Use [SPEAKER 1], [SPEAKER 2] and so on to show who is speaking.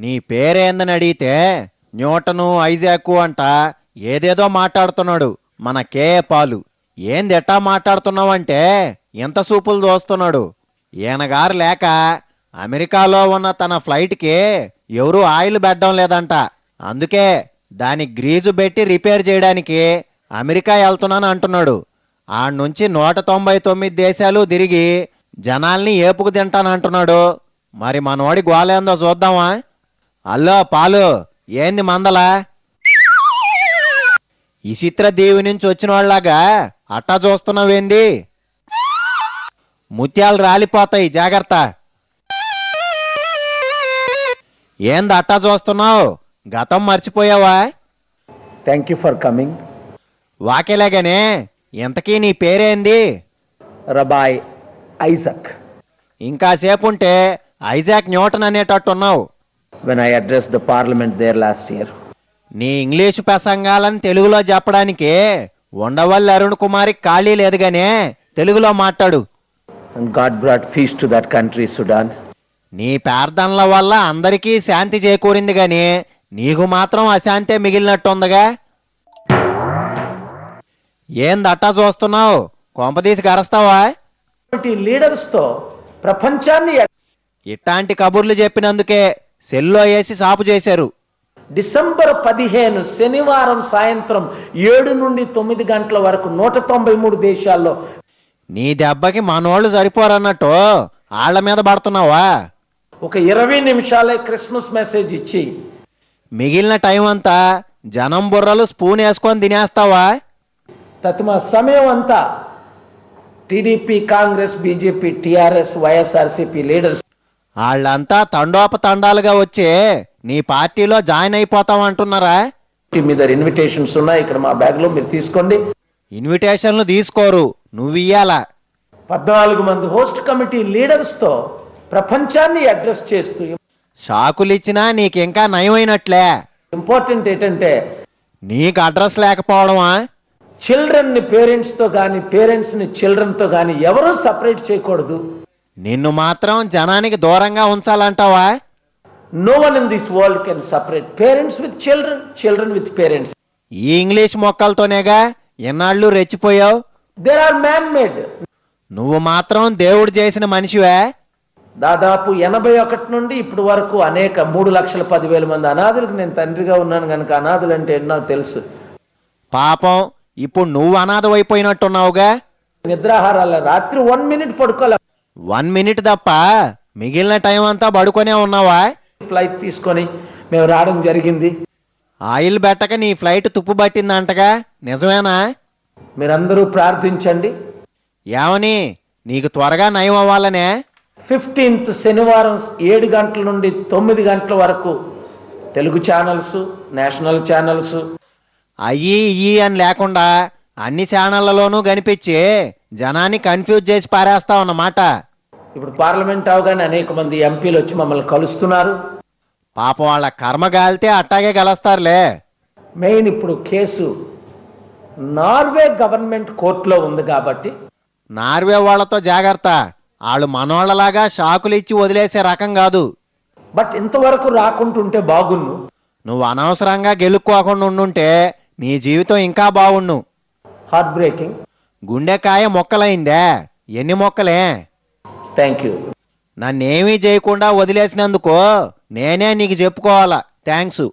[SPEAKER 1] నీ పేరేందని అడిగితే న్యూటను ఐజాకు అంట ఏదేదో మాట్లాడుతున్నాడు మన కేఏ పాలు. ఏంది ఎట్టా మాట్లాడుతున్నావంటే ఎంత సూపులు దోస్తున్నాడు. ఈయనగారు లేక అమెరికాలో ఉన్న తన ఫ్లైట్కి ఎవరూ ఆయిల్ పెట్టడం లేదంట. అందుకే దాని గ్రీజు పెట్టి రిపేర్ చేయడానికి అమెరికా వెళ్తున్నాను అంటున్నాడు. ఆడ్నుంచి 199 దేశాలు తిరిగి జనాల్ని ఏపుకు తింటానంటున్నాడు. మరి మనోడి గోలేందో చూద్దామా? అల్లో పాలు, ఏంది మందలా? ఇసిత్ర దీవి నుంచి వచ్చిన వాళ్ళలాగా అట్టా చూస్తున్నావేంది? ముత్యాలు రాలిపోతాయి, జాగ్రత్త. ఏంది అట్టా చూస్తున్నావు? గతం మర్చిపోయావా?
[SPEAKER 2] Thank you for coming.
[SPEAKER 1] వాకేలాగానే ఇంతకీ నీ పేరేంది?
[SPEAKER 2] రబాయ్ ఐజాక్.
[SPEAKER 1] ఇంకాసేపు ఉంటే ఐజాక్ న్యూటన్ అనేటట్టున్నావు.
[SPEAKER 2] When I addressed the parliament there last year.
[SPEAKER 1] నీ ఇంగ్లీషు ప్రసంగాలను తెలుగులో చెప్పడానికి ఉండవల్లి అరుణ్ కుమారికి ఖాళీ లేదు గానే తెలుగులో మాట్లాడు.
[SPEAKER 2] And God brought peace to that country, Sudan.
[SPEAKER 1] నీ ప్రార్థనల వల్ల అందరికీ శాంతి చేకూరింది గాని నీకు మాత్రం అశాంతే మిగిలినట్టుందిగా. ఏందట్టా చూస్తున్నావు? కొంపదీసి గరస్తావా?
[SPEAKER 2] లీడర్స్ తో ప్రపంచాన్ని
[SPEAKER 1] ఇట్లాంటి కబుర్లు చెప్పినందుకే సెల్లో వేసి సాపు చేశారు.
[SPEAKER 2] డిసెంబర్ 15 శనివారం సాయంత్రం 7 నుండి 9 గంటల వరకు 193 దేశాల్లో.
[SPEAKER 1] నీ దెబ్బకి మనోళ్ళు సరిపోరన్నట్టు ఆళ్ల మీద పడుతున్నావా?
[SPEAKER 2] ఒక 20 నిమిషాలే క్రిస్మస్ మెసేజ్ ఇచ్చి
[SPEAKER 1] మిగిలిన టైం అంతా జనం బుర్రలు స్పూన్ వేసుకొని తినేస్తావా?
[SPEAKER 2] తత్మ సమయం అంతా TDP, Congress, BJP, TRS, YSRCP leaders
[SPEAKER 1] వాళ్ళంతా తండోపతండాలుగా వచ్చి నీ పార్టీలో జాయిన్ అయిపోతామంటున్నారా?
[SPEAKER 2] మీ దగ్గర ఇన్విటేషన్స్ ఉన్నాయి, ఇక్కడ మా బ్యాగ్ లో మీరు తీసుకోండి.
[SPEAKER 1] ఇన్విటేషన్లు తీసుకోరు, నువ్వు ఇయ్యాలా.
[SPEAKER 2] 14 మంది హోస్ట్ కమిటీ లీడర్స్ తో ప్రపంచాన్ని అడ్రస్ చేస్తూ
[SPEAKER 1] షాకులిచ్చినా నీకింకా నయమైనట్లే.
[SPEAKER 2] ఇంపార్టెంట్ ఏంటంటే
[SPEAKER 1] నీకు అడ్రస్ లేకపోవడమా?
[SPEAKER 2] చిల్డ్రన్ ని పేరెంట్స్ తో గాని, పేరెంట్స్ ని చిల్డ్రన్ తో గాని ఎవరూ సపరేట్ చేయకూడదు.
[SPEAKER 1] నిన్ను మాత్రం జనానికి దూరంగా ఉంచాలంటావా?
[SPEAKER 2] No one in this world can separate parents with children, children with parents.
[SPEAKER 1] ఈ ఇంగ్లీష్ మొక్కలతోనేగా ఎన్నాళ్ళు రెచ్చిపోయావు.
[SPEAKER 2] There are man made.
[SPEAKER 1] నువ్వు మాత్రం దేవుడు చేసిన మనిషివే.
[SPEAKER 2] దాదాపు 81 నుండి ఇప్పుడు వరకు అనేక 3,10,000 మంది అనాథులకు నేను తండ్రిగా ఉన్నాను కనుక అనాథులు అంటే ఎన్నో తెలుసు.
[SPEAKER 1] పాపం, ఇప్పుడు నువ్వు అనాథవైపోయినట్టున్నావుగా.
[SPEAKER 2] నిద్రాహారాల రాత్రి 1 మినిట్ పడుకోలే.
[SPEAKER 1] 1 మినిట్ తప్ప మిగిలిన టైం అంతా పడుకొనే ఉన్నావా?
[SPEAKER 2] ఫ్లైట్ తీసుకొని మేము రావడం జరిగింది.
[SPEAKER 1] ఆయిల్ పెట్టక నీ ఫ్లైట్ తుప్పు పట్టిందంటగా, నిజమేనా?
[SPEAKER 2] మీరందరూ ప్రార్థించండి.
[SPEAKER 1] ఏమని? నీకు త్వరగా నయం అవ్వాలనే.
[SPEAKER 2] 15th శనివారం 7 గంటల నుండి 9 గంటల వరకు తెలుగు ఛానల్స్, నేషనల్ ఛానల్స్
[SPEAKER 1] అయ్యి ఇయ్యి అని లేకుండా అన్ని ఛానళ్లలోనూ కనిపించి జనాన్ని కన్ఫ్యూజ్ చేసి పారేస్తావన్నమాట.
[SPEAKER 2] ఇప్పుడు పార్లమెంట్ అవగానే అనేక మంది ఎంపీలు వచ్చి మమ్మల్ని కలుస్తున్నారు.
[SPEAKER 1] పాపం వాళ్ళ కర్మ గాలితే అట్టాగే కలుస్తారులే.
[SPEAKER 2] మెయిన్ ఇప్పుడు కేసు నార్వే గవర్నమెంట్ కోర్టులో ఉంది కాబట్టి
[SPEAKER 1] నార్వే వాళ్లతో జాగ్రత్త. వాళ్ళు మనోళ్లలాగా షాకులు ఇచ్చి వదిలేసే రకం కాదు.
[SPEAKER 2] బట్ ఇంతవరకు రాకుంటుంటే బాగున్ను.
[SPEAKER 1] నువ్వు అనవసరంగా గెలుక్కోకుండా ఉండుంటే నీ జీవితం ఇంకా బాగుండు.
[SPEAKER 2] Heart breaking.
[SPEAKER 1] గుండెకాయ మొక్కలైందే. ఎన్ని మొక్కలే?
[SPEAKER 2] Thank you.
[SPEAKER 1] నన్నేమీ చేయకుండా వదిలేసినందుకు నేనే నీకు చెప్పుకోవాలా థ్యాంక్స్.